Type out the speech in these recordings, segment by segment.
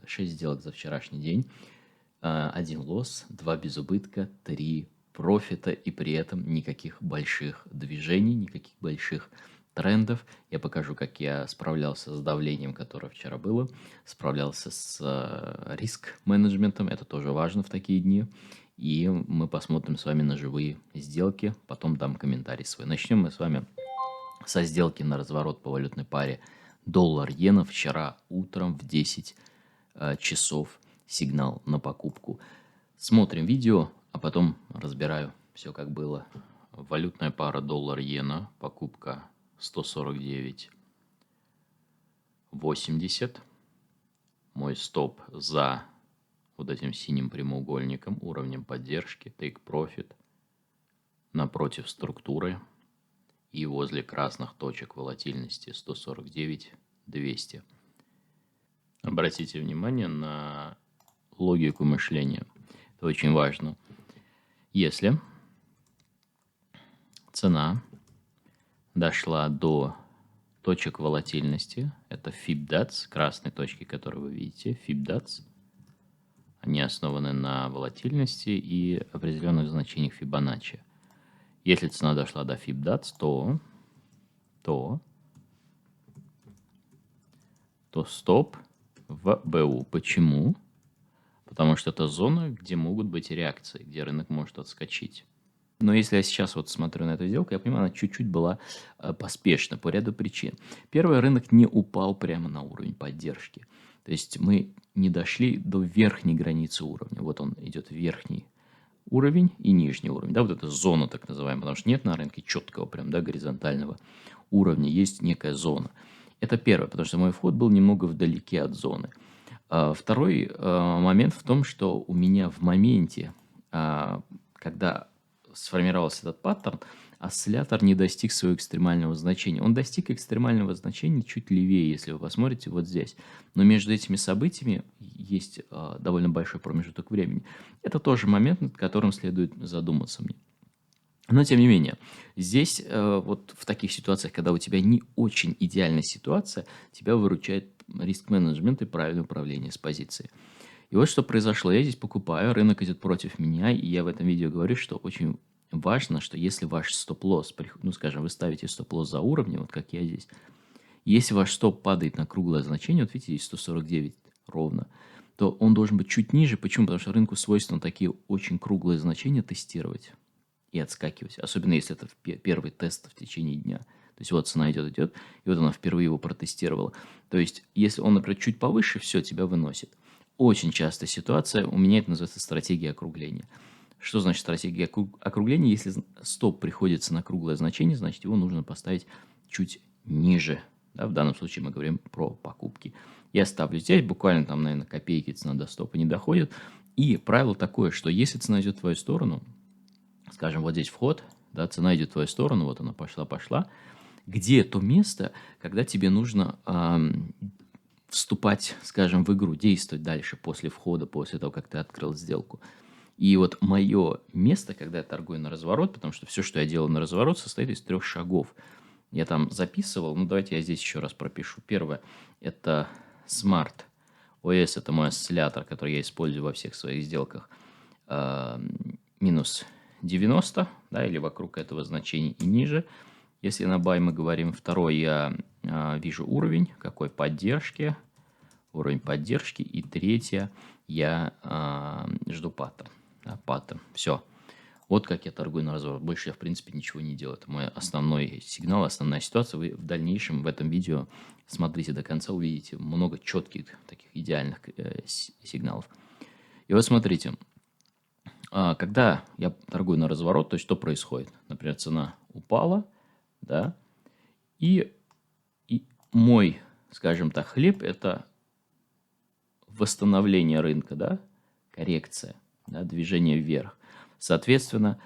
6 сделок за вчерашний день, 1 лосс, 2 без убытка, 3 профита, и при этом никаких больших движений, никаких больших трендов. Я покажу, как я справлялся с давлением, которое вчера было, справлялся с риск-менеджментом, это тоже важно в такие дни. И мы посмотрим с вами на живые сделки, потом дам комментарий свой. Начнем мы с вами со сделки на разворот по валютной паре доллар-иена. Вчера утром в 10 часов сигнал на покупку. Смотрим видео, а потом разбираю все, как было. Валютная пара доллар-иена, покупка 149.80. Мой стоп за вот этим синим прямоугольником, уровнем поддержки, take profit, напротив структуры и возле красных точек волатильности 149.200. Обратите внимание на логику мышления. Это очень важно. Если цена дошла до точек волатильности, это FIBDAX, красные точки, которые вы видите, FIBDAX, они основаны на волатильности и определенных значениях Фибоначчи. Если цена дошла до FIBDAX, то стоп в БУ. Почему? Потому что это зона, где могут быть реакции, где рынок может отскочить. Но если я сейчас вот смотрю на эту сделку, я понимаю, она чуть-чуть была поспешна по ряду причин. Первый, рынок не упал прямо на уровень поддержки. То есть мы не дошли до верхней границы уровня. Вот он идет верхний уровень и нижний уровень. Да, вот эта зона так называемая, потому что нет на рынке четкого прям, да, горизонтального уровня, есть некая зона. Это первое, потому что мой вход был немного вдалеке от зоны. Второй момент в том, что у меня в моменте, когда сформировался этот паттерн, осциллятор не достиг своего экстремального значения. Он достиг экстремального значения чуть левее, если вы посмотрите вот здесь. Но между этими событиями есть довольно большой промежуток времени. Это тоже момент, над которым следует задуматься мне. Но, тем не менее, здесь вот в таких ситуациях, когда у тебя не очень идеальная ситуация, тебя выручает риск-менеджмент и правильное управление с позиции. И вот что произошло. Я здесь покупаю, рынок идет против меня, и я в этом видео говорю, что очень важно, что если ваш стоп-лосс, ну, скажем, вы ставите стоп-лосс за уровнем, вот как я здесь, если ваш стоп падает на круглое значение, вот видите, здесь 149 ровно, то он должен быть чуть ниже. Почему? Потому что рынку свойственно такие очень круглые значения тестировать и отскакивать. Особенно если это первый тест в течение дня. То есть вот цена идет, и вот она впервые его протестировала. То есть если он, например, чуть повыше, все, тебя выносит. Очень частая ситуация, у меня это называется стратегия округления. Что значит стратегия округления? Если стоп приходится на круглое значение, значит его нужно поставить чуть ниже. Да, в данном случае мы говорим про покупки. Я ставлю здесь, буквально там, наверное, копейки цена до стопа не доходит. И правило такое, что если цена идет в твою сторону, скажем, вот здесь вход, да, цена идет в твою сторону, вот она пошла, где то место, когда тебе нужно вступать, скажем, в игру, действовать дальше после входа, после того, как ты открыл сделку. И вот мое место, когда я торгую на разворот, потому что все, что я делаю на разворот, состоит из 3 шагов. Я там записывал, ну давайте я здесь еще раз пропишу. Первое, это Smart OS, это мой осциллятор, который я использую во всех своих сделках. Минус 90, да, или вокруг этого значения и ниже. Если на buy мы говорим. Второй, я вижу уровень, какой поддержки, уровень поддержки. И третье, я жду паттерн. Да, паттерн. Все. Вот как я торгую на разворот. Больше я, в принципе, ничего не делаю. Это мой основной сигнал, основная ситуация. Вы в дальнейшем в этом видео смотрите до конца, увидите много четких, таких идеальных сигналов. И вот смотрите. Когда я торгую на разворот, то есть что происходит? Например, цена упала, да, и мой, скажем так, хлеб – это восстановление рынка, да, коррекция, да, движение вверх. Соответственно,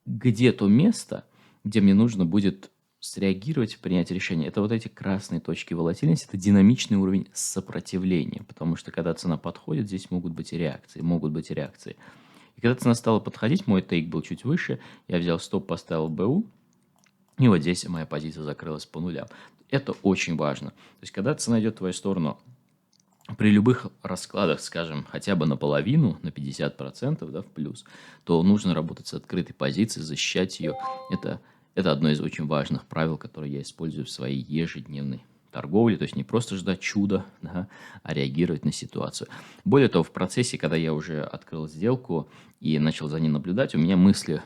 где то место, где мне нужно будет среагировать, принять решение, это вот эти красные точки волатильности, это динамичный уровень сопротивления, потому что когда цена подходит, здесь могут быть реакции, И когда цена стала подходить, мой тейк был чуть выше, я взял стоп, поставил БУ, и вот здесь моя позиция закрылась по нулям. Это очень важно. То есть, когда цена идет в твою сторону при любых раскладах, скажем, хотя бы наполовину, на 50%, да, в плюс, то нужно работать с открытой позицией, защищать ее. Это одно из очень важных правил, которые я использую в своей ежедневной торговле. То есть не просто ждать чуда, да, а реагировать на ситуацию. Более того, в процессе, когда я уже открыл сделку и начал за ней наблюдать, у меня мысли,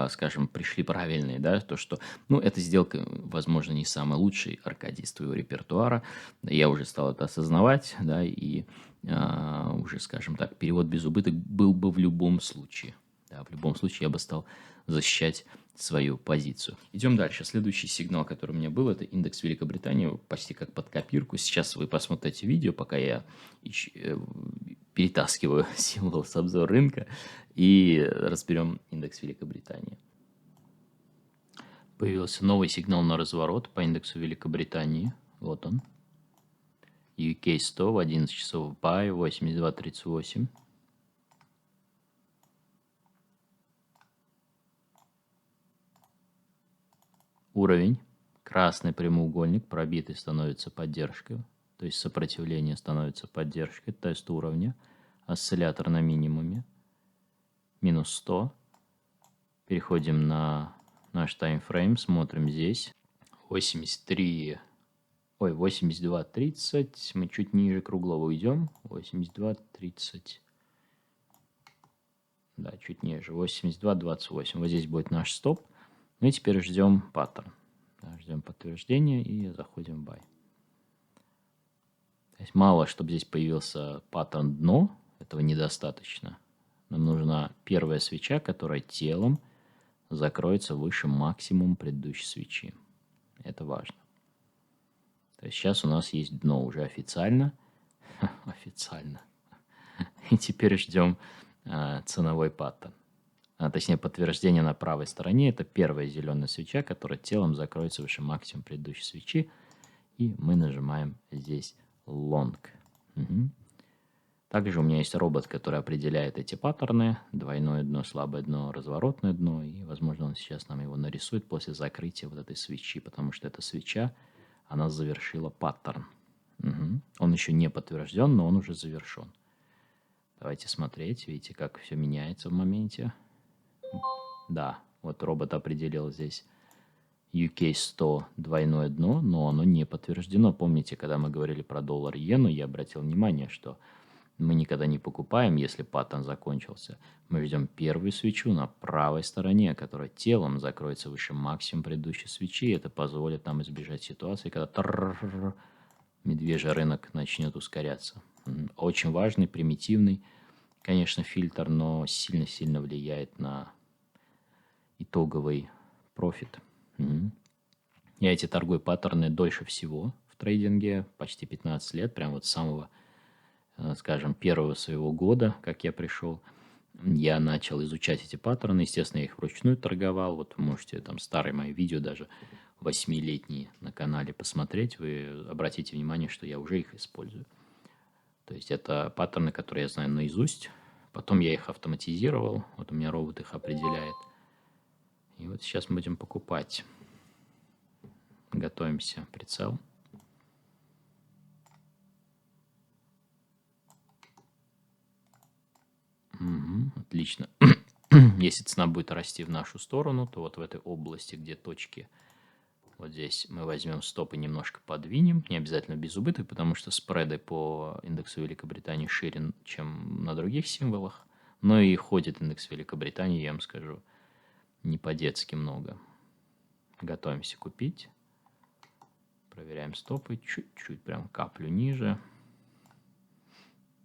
скажем, пришли правильные, да, то, что, ну, эта сделка, возможно, не самый лучший, Аркадий, из твоего репертуара. Я уже стал это осознавать, да, и уже, скажем так, перевод без убыток был бы в любом случае. Да, в любом случае я бы стал защищать свою позицию. Идем дальше. Следующий сигнал, который у меня был, это индекс Великобритании, почти как под копирку. Сейчас вы посмотрите видео, пока я перетаскиваю символ с обзора рынка и разберем индекс Великобритании. Появился новый сигнал на разворот по индексу Великобритании. Вот он. UK 100 в 11 часов buy 82.38. Уровень. Красный прямоугольник, пробитый, становится поддержкой. То есть сопротивление становится поддержкой. Тест уровня. Осциллятор на минимуме. Минус 100. Переходим на наш таймфрейм. Смотрим здесь. 82.30. Мы чуть ниже круглого уйдем. 82.30. Да, чуть ниже. 82.28. Вот здесь будет наш стоп. Ну и теперь ждем паттерн. Да, ждем подтверждения и заходим в buy. То есть мало, чтобы здесь появился паттерн дно. Этого недостаточно. Нам нужна первая свеча, которая телом закроется выше максимума предыдущей свечи. Это важно. То есть сейчас у нас есть дно уже официально. Официально. И теперь ждем ценовой паттерн. Точнее, подтверждение на правой стороне. Это первая зеленая свеча, которая телом закроется выше максимума предыдущей свечи. И мы нажимаем здесь long. Угу. Также у меня есть робот, который определяет эти паттерны. Двойное дно, слабое дно, разворотное дно. И, возможно, он сейчас нам его нарисует после закрытия вот этой свечи, потому что эта свеча, она завершила паттерн. Угу. Он еще не подтвержден, но он уже завершен. Давайте смотреть. Видите, как все меняется в моменте. Да, вот робот определил здесь UK 100 двойное дно, но оно не подтверждено. Помните, когда мы говорили про доллар-иену, я обратил внимание, что мы никогда не покупаем, если паттерн закончился. Мы ждем первую свечу на правой стороне, которая телом закроется выше максимума предыдущей свечи. Это позволит нам избежать ситуации, когда медвежий рынок начнет ускоряться. Очень важный, примитивный, конечно, фильтр, но сильно-сильно влияет на итоговый профит. Я эти торговые паттерны дольше всего в трейдинге, почти 15 лет, прям вот с самого, скажем, первого своего года, как я пришел, я начал изучать эти паттерны. Естественно, я их вручную торговал. Вот вы можете там старые мои видео, даже 8-летние на канале посмотреть. Вы обратите внимание, что я уже их использую. То есть это паттерны, которые я знаю наизусть. Потом я их автоматизировал. Вот у меня робот их определяет. И вот сейчас мы будем покупать. Готовимся. Прицел. Угу, отлично. Если цена будет расти в нашу сторону, то вот в этой области, где точки, вот здесь мы возьмем стоп и немножко подвинем. Не обязательно без убыток, потому что спреды по индексу Великобритании шире, чем на других символах. Но и ходит индекс Великобритании, я вам скажу, не по-детски много. Готовимся купить. Проверяем стопы. Чуть-чуть, прям каплю ниже.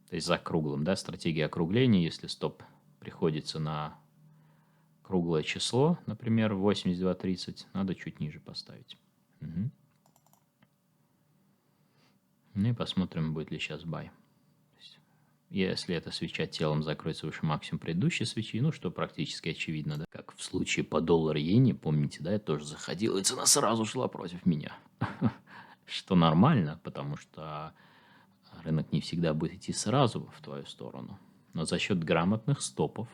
То есть за круглым, да, стратегия округления. Если стоп приходится на круглое число, например, 82.30, надо чуть ниже поставить. Угу. Ну и посмотрим, будет ли сейчас buy. Если эта свеча телом закроется выше максимума предыдущей свечи, ну, что практически очевидно, да, как в случае по доллар-иене, помните, да, я тоже заходил, и цена сразу шла против меня. Что нормально, потому что рынок не всегда будет идти сразу в твою сторону. Но за счет грамотных стопов,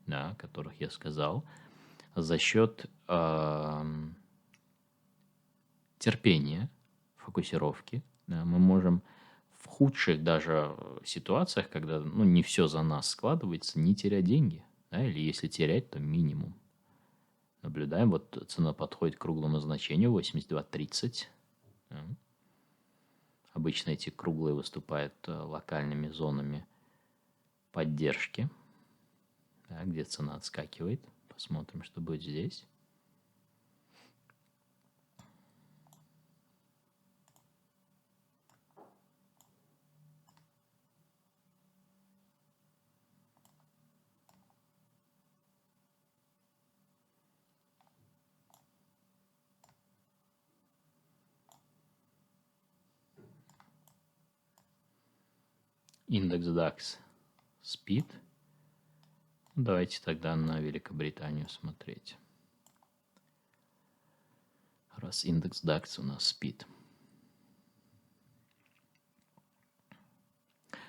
да, о которых я сказал, за счет терпения, фокусировки, да, мы можем худших даже ситуациях, когда ну, не все за нас складывается, не терять деньги. Да? Или если терять, то минимум. Наблюдаем, вот цена подходит к круглому значению 82.30. Обычно эти круглые выступают локальными зонами поддержки, да, где цена отскакивает. Посмотрим, что будет здесь. Индекс DAX спит. Давайте тогда на Великобританию смотреть. Раз индекс DAX у нас спит.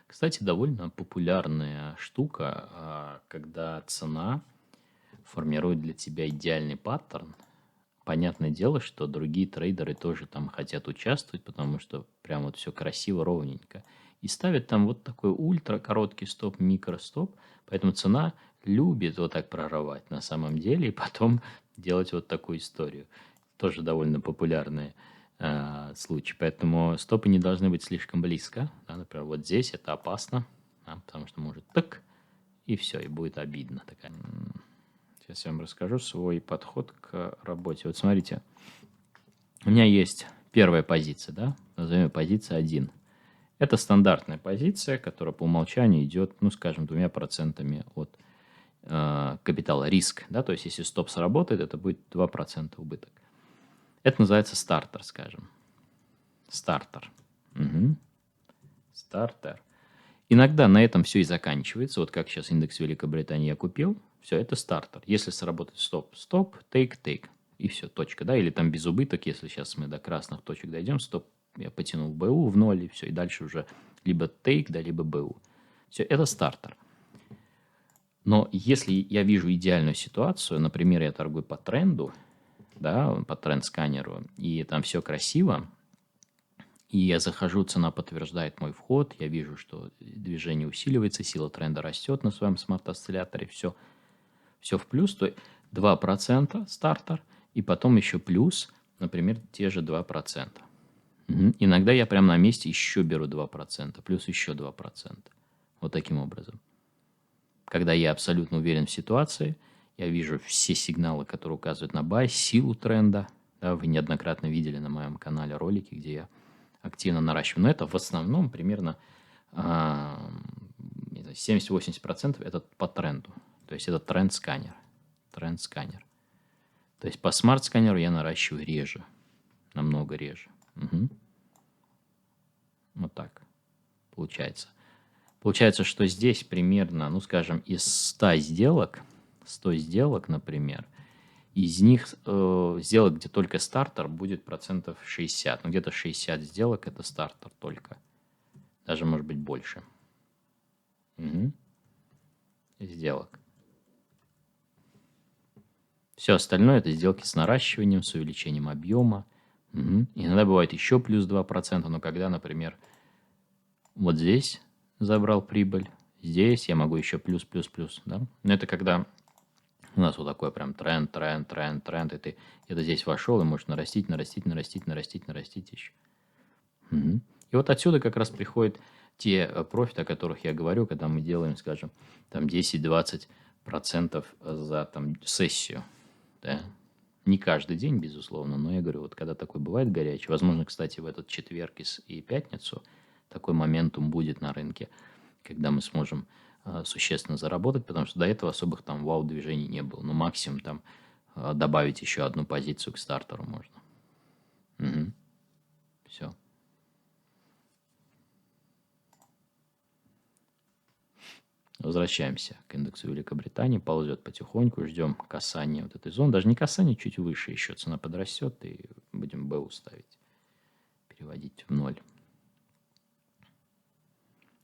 Кстати, довольно популярная штука, когда цена формирует для тебя идеальный паттерн. Понятное дело, что другие трейдеры тоже там хотят участвовать, потому что прям вот все красиво, ровненько. И ставят там вот такой ультра короткий стоп, микростоп. Поэтому цена любит вот так прорывать на самом деле и потом делать вот такую историю. Тоже довольно популярный случай. Поэтому стопы не должны быть слишком близко. Да, например, вот здесь это опасно, да, потому что может так, и все, и будет обидно. Такая. Сейчас я вам расскажу свой подход к работе. Вот смотрите, у меня есть первая позиция, да, назовем ее позиция 1. Это стандартная позиция, которая по умолчанию идет, ну, скажем, 2% от капитала риск, да, то есть если стоп сработает, это будет 2% убыток. Это называется стартер, скажем. Стартер. Угу. Стартер. Иногда на этом все и заканчивается. Вот как сейчас индекс Великобритании я купил. Все, это стартер. Если сработает стоп, стоп, тейк, тейк. И все, точка. Да? Или там без убыток, если сейчас мы до красных точек дойдем, стоп, я потянул БУ в ноль, и все. И дальше уже либо тейк, да, либо БУ. Все, это стартер. Но если я вижу идеальную ситуацию, например, я торгую по тренду, да, по тренд-сканеру, и там все красиво, и я захожу, цена подтверждает мой вход, я вижу, что движение усиливается, сила тренда растет на своем смарт-осцилляторе, все в плюс, то 2% стартер, и потом еще плюс, например, те же 2%. Угу. Иногда я прямо на месте еще беру 2%, плюс еще 2%. Вот таким образом. Когда я абсолютно уверен в ситуации, я вижу все сигналы, которые указывают на бай, силу тренда. Да, вы неоднократно видели на моем канале ролики, где я активно наращиваю. Но это в основном примерно 70-80% это по тренду. То есть это тренд-сканер. Тренд-сканер. То есть по смарт-сканеру я наращиваю реже. Намного реже. Угу. Вот так получается. Получается, что здесь примерно, ну, скажем, из 100 сделок, например, из них сделок, где только стартер, будет процентов 60. Ну, где-то 60 сделок – это стартер только. Даже, может быть, больше. Угу. Сделок. Все остальное – это сделки с наращиванием, с увеличением объема. Угу. Иногда бывает еще плюс 2%, но когда, например, вот здесь забрал прибыль, здесь я могу еще плюс. Да? Но это когда у нас вот такой прям тренд, и ты где-то здесь вошел, и можешь нарастить еще. Угу. И вот отсюда как раз приходят те профиты, о которых я говорю, когда мы делаем, скажем, там 10-20% за там, сессию. Да? Не каждый день, безусловно, но я говорю, вот когда такой бывает горячий, возможно, кстати, в этот четверг и пятницу такой моментум будет на рынке, когда мы сможем существенно заработать, потому что до этого особых там вау-движений не было. Ну, максимум там добавить еще одну позицию к стартеру можно. Угу. Все. Возвращаемся к индексу Великобритании. Ползет потихоньку, ждем касания вот этой зоны. Даже не касания, чуть выше еще цена подрастет, и будем БУ ставить. Переводить в ноль.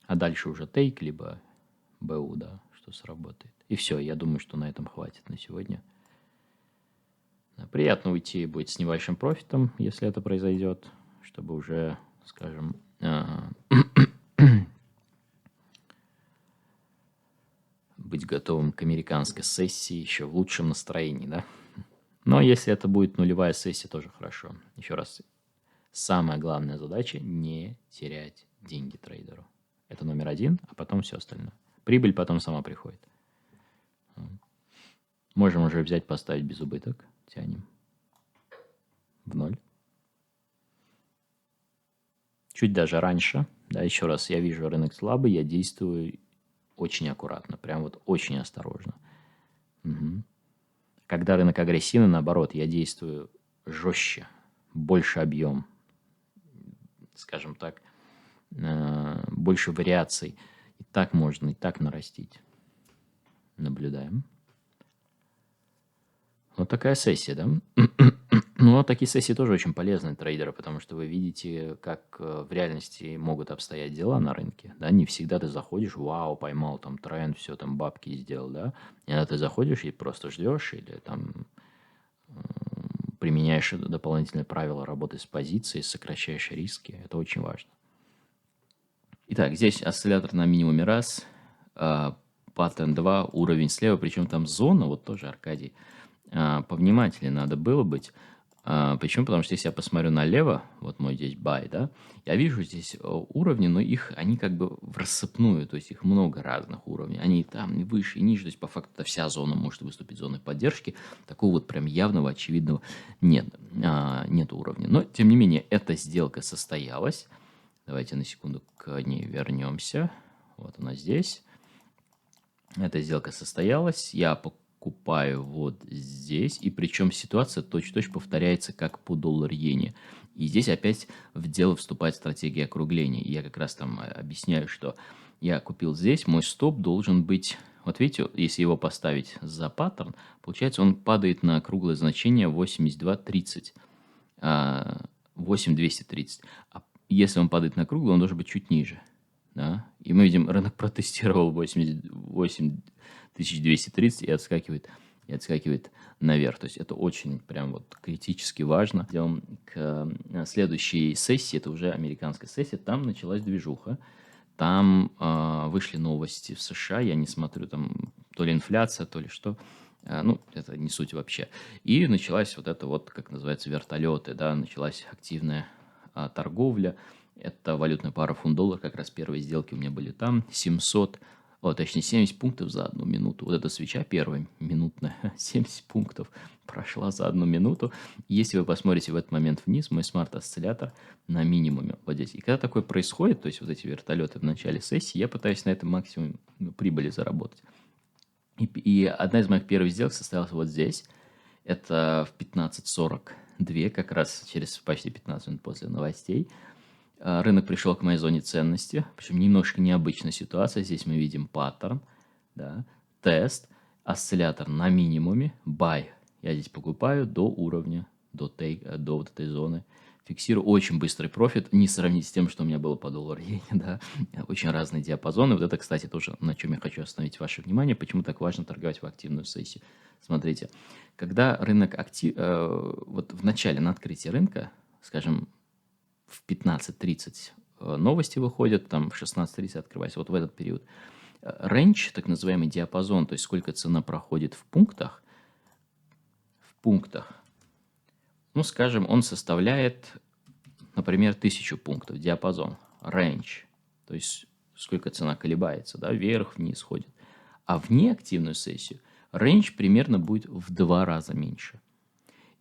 А дальше уже тейк, либо БУ, да, что сработает. И все, я думаю, что на этом хватит на сегодня. Приятно уйти будет с небольшим профитом, если это произойдет, чтобы уже, скажем, быть готовым к американской сессии еще в лучшем настроении, да? Но если это будет нулевая сессия, тоже хорошо. Еще раз, самая главная задача – не терять деньги трейдеру. Это номер один, а потом все остальное. Прибыль потом сама приходит. Можем уже взять, поставить без убыток. Тянем в ноль. Чуть даже раньше. Да, еще раз, я вижу рынок слабый, я действую очень аккуратно, прям вот очень осторожно. Угу. Когда рынок агрессивный, наоборот, я действую жестче, больше объем, скажем так, больше вариаций. И так можно, и так нарастить. Наблюдаем. Вот такая сессия, да? Ну, такие сессии тоже очень полезны трейдеру, потому что вы видите, как в реальности могут обстоять дела на рынке. Да? Не всегда ты заходишь, вау, поймал там тренд, все, там бабки сделал, да? Иногда ты заходишь и просто ждешь, или там применяешь дополнительные правила работы с позицией, сокращаешь риски. Это очень важно. Итак, здесь осциллятор на минимуме раз, паттерн 2, уровень слева, причем там зона, вот тоже, Аркадий, повнимательнее надо было быть. Почему? Потому что если я посмотрю налево, вот мой здесь buy, да, я вижу здесь уровни, но они как бы в рассыпную, то есть их много разных уровней. Они и там, и выше, и ниже, то есть по факту вся зона может выступить зоной поддержки. Такого вот прям явного, очевидного нет уровня. Но, тем не менее, эта сделка состоялась. Давайте на секунду к ней вернемся. Вот она здесь. Эта сделка состоялась. Я покупаю вот здесь. И причем ситуация точь-в-точь повторяется, как по доллар-иене. И здесь опять в дело вступает стратегия округления. И я как раз там объясняю, что я купил здесь. Мой стоп должен быть... Вот видите, если его поставить за паттерн, получается, он падает на круглое значение 82.30. 8230. А если он падает на круглый, он должен быть чуть ниже. Да? И мы видим, рынок протестировал 88230 и отскакивает наверх. То есть это очень прям вот критически важно. Идем к следующей сессии, это уже американская сессия. Там началась движуха. Там вышли новости в США. Я не смотрю, там то ли инфляция, то ли что. Ну, это не суть вообще. И началась вот это вот, как называется, вертолеты, да, началась активная торговля. Это валютная пара фунт-доллар, как раз первые сделки у меня были там. 70 пунктов за 1 минуту. Вот эта свеча первая минутная, 70 пунктов прошла за 1 минуту. Если вы посмотрите в этот момент вниз, мой смарт-осциллятор на минимуме вот здесь. И когда такое происходит, то есть вот эти вертолеты в начале сессии, я пытаюсь на этом максимум прибыли заработать. И одна из моих первых сделок состоялась вот здесь. Это в 15:42, как раз через почти 15 минут после новостей. Рынок пришел к моей зоне ценности. Причем немножко необычная ситуация. Здесь мы видим паттерн, да, тест, осциллятор на минимуме, buy. Я здесь покупаю до уровня, до вот этой зоны. Фиксирую очень быстрый профит, не сравнить с тем, что у меня было по доллар-иене, да. Очень разные диапазоны. Вот это, кстати, тоже, на чем я хочу остановить ваше внимание, почему так важно торговать в активную сессию. Смотрите, когда рынок вот в начале, на открытии рынка, скажем, в 15:30 новости выходят, там в 16:30 открывается, вот в этот период. Рейндж, так называемый диапазон, то есть сколько цена проходит в пунктах, ну, скажем, он составляет, например, 1000 пунктов, диапазон, рейндж, то есть сколько цена колебается, да, вверх-вниз ходит. А в неактивную сессию рейндж примерно будет в 2 раза меньше.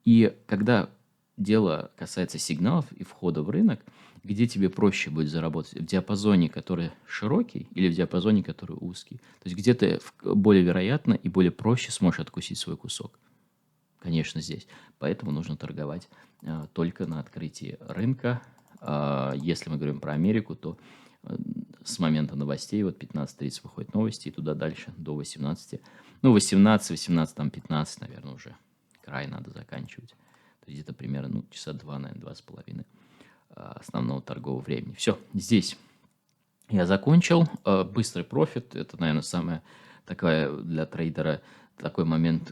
И когда дело касается сигналов и входа в рынок, где тебе проще будет заработать? В диапазоне, который широкий, или в диапазоне, который узкий? То есть где ты более вероятно и более проще сможешь откусить свой кусок? Конечно, здесь. Поэтому нужно торговать только на открытии рынка. Если мы говорим про Америку, то с момента новостей, вот 15:30 выходят новости, и туда дальше до 18. Ну, 18, там 15, наверное, уже край надо заканчивать. То есть где-то примерно часа 2, наверное, 2,5 основного торгового времени. Все, здесь я закончил. Быстрый профит. Это, наверное, самая такая для трейдера такой момент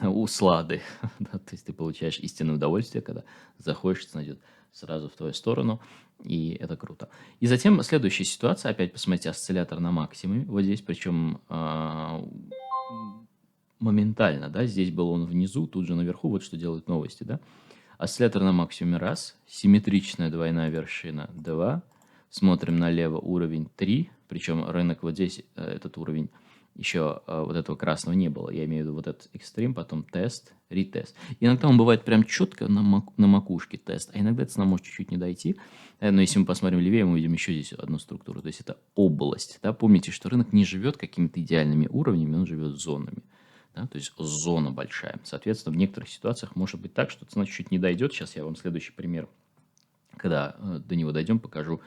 услады. Да, то есть ты получаешь истинное удовольствие, когда заходишь, цена идет сразу в твою сторону. И это круто. И затем следующая ситуация. Опять посмотрите, осциллятор на максимуме. Вот здесь, причем моментально, да, здесь был он внизу, тут же наверху, вот что делают новости, да. Осциллятор на максимуме раз, симметричная двойная вершина 2, смотрим налево уровень 3, причем рынок вот здесь, этот уровень, еще вот этого красного не было, я имею в виду вот этот экстрим, потом тест, ретест. Иногда он бывает прям четко на макушке тест, а иногда это нам может чуть-чуть не дойти, но если мы посмотрим левее, мы увидим еще здесь одну структуру, то есть это область, да, помните, что рынок не живет какими-то идеальными уровнями, он живет зонами. Да, то есть зона большая. Соответственно, в некоторых ситуациях может быть так, что цена чуть-чуть не дойдет. Сейчас я вам следующий пример, когда до него дойдем, покажу,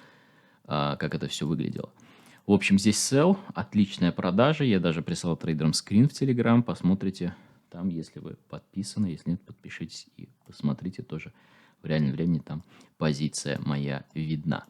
как это все выглядело. В общем, здесь sell, отличная продажа. Я даже прислал трейдерам скрин в Telegram. Посмотрите там, если вы подписаны. Если нет, подпишитесь и посмотрите тоже в реальном времени. Там позиция моя видна.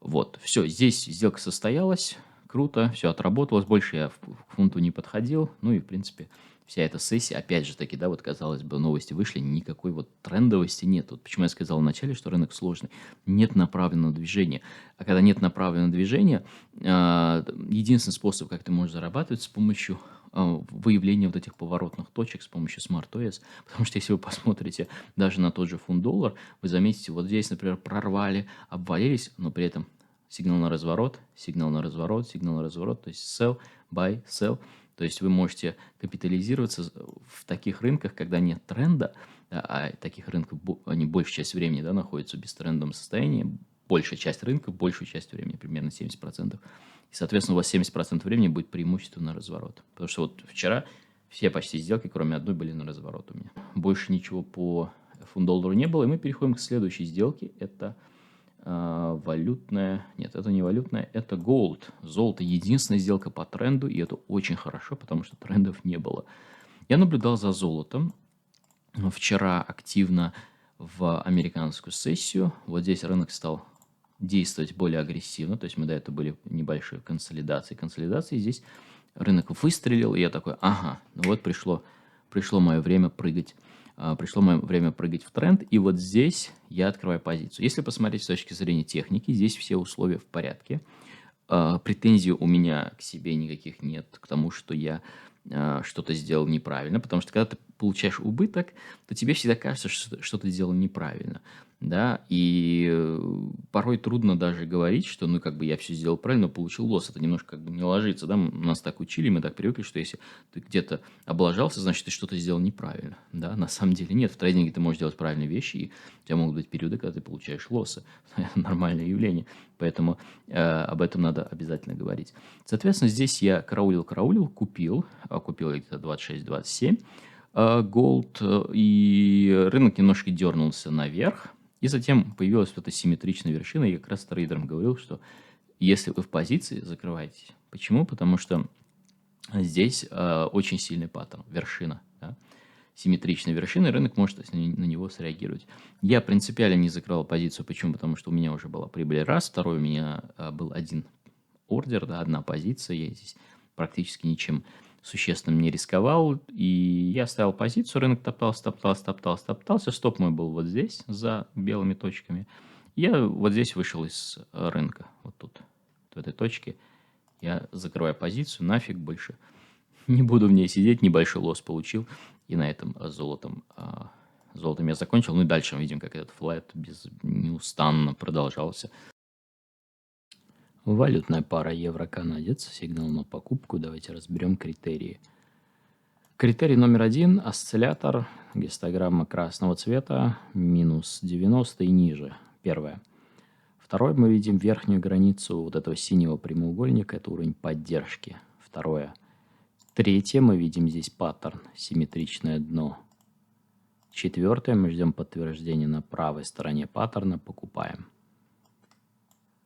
Вот, все, здесь сделка состоялась. Круто, все отработалось. Больше я к фунту не подходил. Ну и, в принципе, вся эта сессия, опять же таки, да, вот казалось бы, новости вышли, никакой вот трендовости нет. Вот почему я сказал вначале, что рынок сложный. Нет направленного движения. А когда нет направленного движения, единственный способ, как ты можешь зарабатывать, с помощью выявления вот этих поворотных точек, с помощью SmartOS. Потому что если вы посмотрите даже на тот же фунт-доллар, вы заметите, вот здесь, например, прорвали, обвалились, но при этом сигнал на разворот, сигнал на разворот, сигнал на разворот, то есть sell, buy, sell. То есть вы можете капитализироваться в таких рынках, когда нет тренда, да, а таких рынков, они большую часть времени, да, находятся в бестрендовом состоянии, большая часть рынка, большую часть времени, примерно 70%. И, соответственно, у вас 70% времени будет преимущество на разворот. Потому что вот вчера все почти сделки, кроме одной, были на разворот у меня. Больше ничего по фунт-доллару не было, и мы переходим к следующей сделке. Это валютная, нет, это не валютная, это gold. Золото единственная сделка по тренду, и это очень хорошо, потому что трендов не было. Я наблюдал за золотом вчера активно в американскую сессию. Вот здесь рынок стал действовать более агрессивно, то есть мы до этого были в небольшой консолидации, здесь рынок выстрелил, и я такой, ага, ну вот пришло мое время прыгать. Пришло мое время прыгать в тренд, и вот здесь я открываю позицию. Если посмотреть с точки зрения техники, здесь все условия в порядке. Претензий у меня к себе никаких нет, к тому, что я что-то сделал неправильно, потому что когда ты получаешь убыток, то тебе всегда кажется, что ты сделал неправильно, да, и порой трудно даже говорить, что, ну, как бы я все сделал правильно, но получил лосс, это немножко как бы не ложится, да, нас так учили, мы так привыкли, что если ты где-то облажался, значит, ты что-то сделал неправильно, да, на самом деле нет, в трейдинге ты можешь делать правильные вещи, и у тебя могут быть периоды, когда ты получаешь лоссы, это нормальное явление, поэтому об этом надо обязательно говорить. Соответственно, здесь я караулил, купил где-то 26-27 gold, и рынок немножко дернулся наверх, и затем появилась вот эта симметричная вершина, и я как раз трейдерам говорил, что если вы в позиции, закрывайтесь. Почему? Потому что здесь очень сильный паттерн, вершина, да? Симметричной вершины, рынок может на него среагировать. Я принципиально не закрывал позицию. Почему? Потому что у меня уже была прибыль раз, второй у меня был один ордер, да, одна позиция, я здесь практически ничем существенным не рисковал, и я ставил позицию, рынок топтался, стоп мой был вот здесь, за белыми точками. Я вот здесь вышел из рынка, вот тут, в этой точке. Я закрываю позицию, нафиг больше не буду в ней сидеть, небольшой лосс получил, и на этом золотом я закончил. Ну и дальше мы видим, как этот флэт неустанно продолжался. Валютная пара евро-канадец, сигнал на покупку. Давайте разберем критерии. Критерий номер 1 – осциллятор, гистограмма красного цвета, минус 90 и ниже. Первое. Второе, мы видим верхнюю границу вот этого синего прямоугольника, это уровень поддержки. Второе. Третье, мы видим здесь паттерн, симметричное дно. Четвертое, мы ждем подтверждения на правой стороне паттерна, покупаем.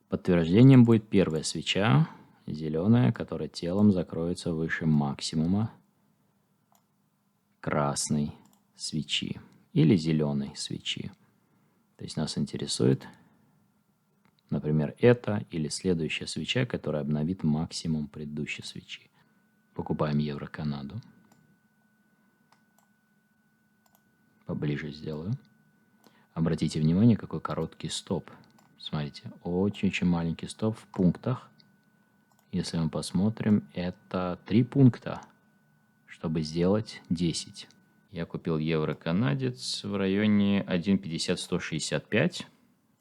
Подтверждением будет первая свеча, зеленая, которая телом закроется выше максимума красной свечи или зеленой свечи. То есть нас интересует, например, эта или следующая свеча, которая обновит максимум предыдущей свечи. Покупаем евро-канаду. Поближе сделаю. Обратите внимание, какой короткий стоп. Смотрите, очень-очень маленький стоп в пунктах. Если мы посмотрим, это 3 пункта, чтобы сделать 10. Я купил евро-канадец в районе 1,50-165.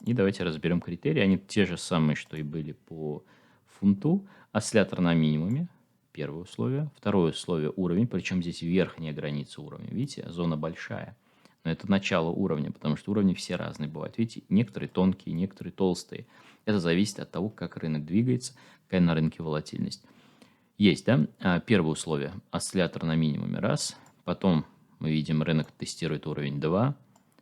И давайте разберем критерии. Они те же самые, что и были по фунту. Осциллятор на минимуме. Первое условие. Второе условие – уровень. Причем здесь верхняя граница уровня. Видите, зона большая. Но это начало уровня, потому что уровни все разные бывают. Видите, некоторые тонкие, некоторые толстые. Это зависит от того, как рынок двигается, какая на рынке волатильность. Есть, да? Первое условие – осциллятор на минимуме. Раз. Потом мы видим, рынок тестирует уровень 2.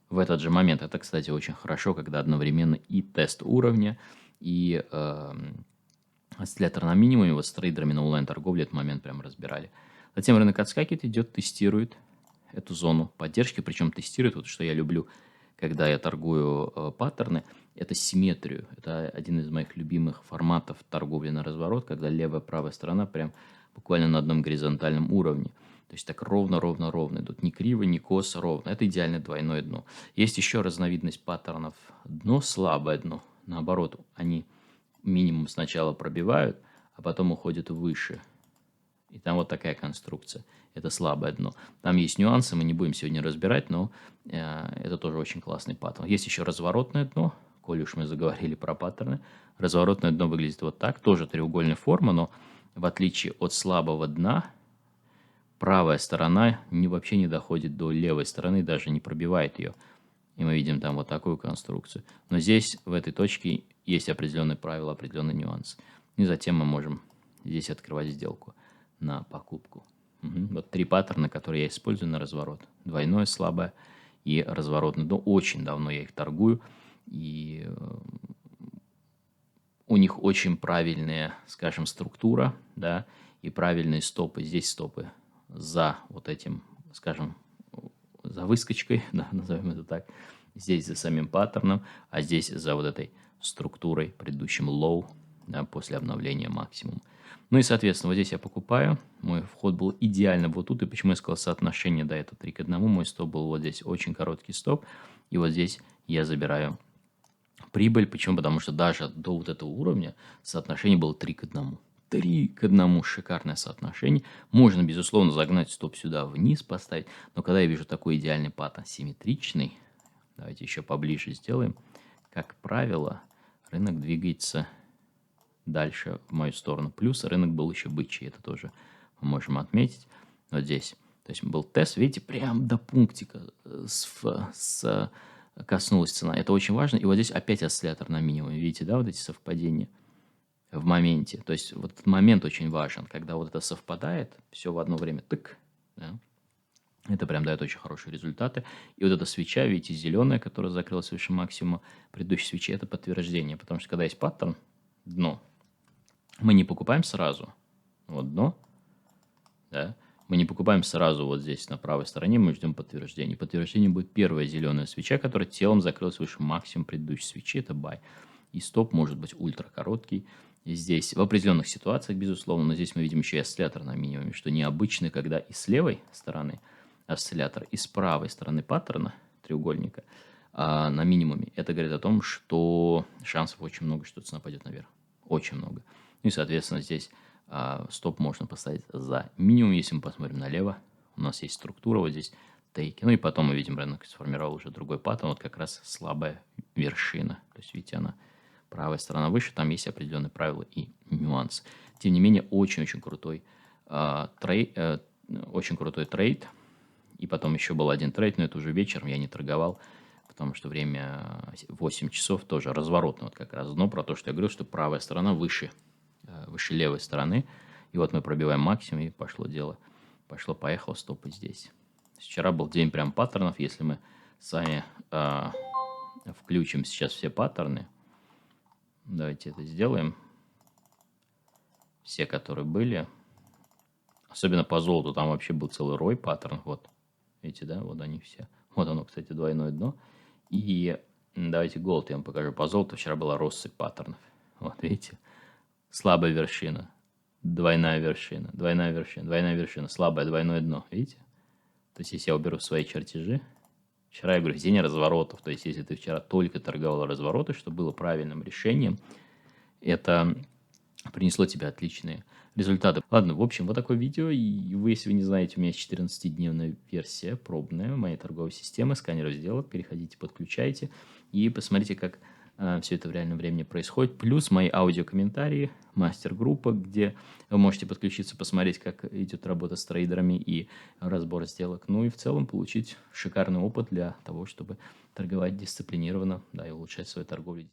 В этот же момент, это, кстати, очень хорошо, когда одновременно и тест уровня, и осциллятор на минимуме. Вот с трейдерами на онлайн-торговле этот момент прям разбирали. Затем рынок отскакивает, идет, тестирует эту зону поддержки, причем тестирует, вот что я люблю, когда я торгую паттерны, это симметрию. Это один из моих любимых форматов торговли на разворот, когда левая, правая сторона прям буквально на одном горизонтальном уровне. То есть так ровно идут. Ни криво, ни косо, ровно. Это идеальное двойное дно. Есть еще разновидность паттернов. Дно, слабое дно. Наоборот, они минимум сначала пробивают, а потом уходят выше. И там вот такая конструкция. Это слабое дно. Там есть нюансы, мы не будем сегодня разбирать, но это тоже очень классный паттерн. Есть еще разворотное дно, коли уж мы заговорили про паттерны. Разворотное дно выглядит вот так, тоже треугольная форма, но в отличие от слабого дна, правая сторона вообще не доходит до левой стороны, даже не пробивает ее. И мы видим там вот такую конструкцию. Но здесь, в этой точке, есть определенные правила, определенный нюанс. И затем мы можем здесь открывать сделку на покупку. Вот 3 паттерна, которые я использую на разворот. Двойное, слабое и разворотное. Но очень давно я их торгую. И у них очень правильная, скажем, структура, да, и правильные стопы. Здесь стопы за вот этим, скажем, за выскочкой, да, назовем это так. Здесь за самим паттерном, а здесь за вот этой структурой, предыдущим low, да, после обновления максимум. Ну и, соответственно, вот здесь я покупаю. Мой вход был идеально вот тут. И почему я сказал соотношение, да, это 3 к 1. Мой стоп был вот здесь, очень короткий стоп. И вот здесь я забираю прибыль. Почему? Потому что даже до вот этого уровня соотношение было 3 к 1. 3 к 1 шикарное соотношение. Можно, безусловно, загнать стоп сюда вниз, поставить. Но когда я вижу такой идеальный паттерн, симметричный, давайте еще поближе сделаем. Как правило, рынок двигается дальше в мою сторону. Плюс рынок был еще бычий, это тоже мы можем отметить. Вот здесь. То есть был тест, видите, прям до пунктика коснулась цена. Это очень важно. И вот здесь опять осциллятор на минимуме. Видите, да, вот эти совпадения в моменте. То есть вот этот момент очень важен, когда вот это совпадает, все в одно время, тык, да, это прям дает очень хорошие результаты. И вот эта свеча, видите, зеленая, которая закрылась выше максимума предыдущей свечи, это подтверждение. Потому что когда есть паттерн, дно, мы не покупаем сразу. Вот дно, да, мы не покупаем сразу вот здесь на правой стороне, мы ждем подтверждения. Подтверждение будет первая зеленая свеча, которая телом закрылась выше максимум предыдущей свечи, это buy. И стоп может быть ультра короткий. И здесь в определенных ситуациях, безусловно, но здесь мы видим еще и осциллятор на минимуме, что необычно, когда и с левой стороны осциллятор, и с правой стороны паттерна треугольника на минимуме. Это говорит о том, что шансов очень много, что цена пойдет наверх. Очень много. Ну и, соответственно, здесь стоп можно поставить за минимум. Если мы посмотрим налево, у нас есть структура, вот здесь тейки. Ну и потом мы видим, рынок сформировал уже другой паттерн, вот как раз слабая вершина. То есть, видите, она правая сторона выше, там есть определенные правила и нюансы. Тем не менее, очень-очень крутой трейд. И потом еще был один трейд, но это уже вечером, я не торговал, потому что время 8 часов тоже разворотно, вот как раз дно, про то, что я говорил, что правая сторона выше левой стороны. И вот мы пробиваем максимум, и пошло дело. Пошло-поехало, стопы здесь. Вчера был день прям паттернов. Если мы сами включим сейчас все паттерны, давайте это сделаем. Все, которые были. Особенно по золоту, там вообще был целый рой паттернов. Вот, видите, да, вот они все. Вот оно, кстати, двойное дно. И давайте голд я вам покажу. По золоту вчера была россыпь паттернов. Вот, видите, слабая вершина, двойная вершина, двойная вершина, двойная вершина, слабое двойное дно, видите? То есть, если я уберу свои чертежи, Вчера, я говорю, день разворотов. То есть, если ты вчера только торговал развороты, что было правильным решением, это принесло тебе отличные результаты. Ладно, в общем, вот такое видео. И вы, если вы не знаете, у меня есть 14-дневная версия пробная моей торговой системы, сканеров сделок. Переходите, подключайте и посмотрите, как все это в реальном времени происходит. Плюс мои аудиокомментарии, мастер-группа, где вы можете подключиться, посмотреть, как идет работа с трейдерами и разбор сделок. Ну и в целом получить шикарный опыт для того, чтобы торговать дисциплинированно, да, и улучшать свою торговлю.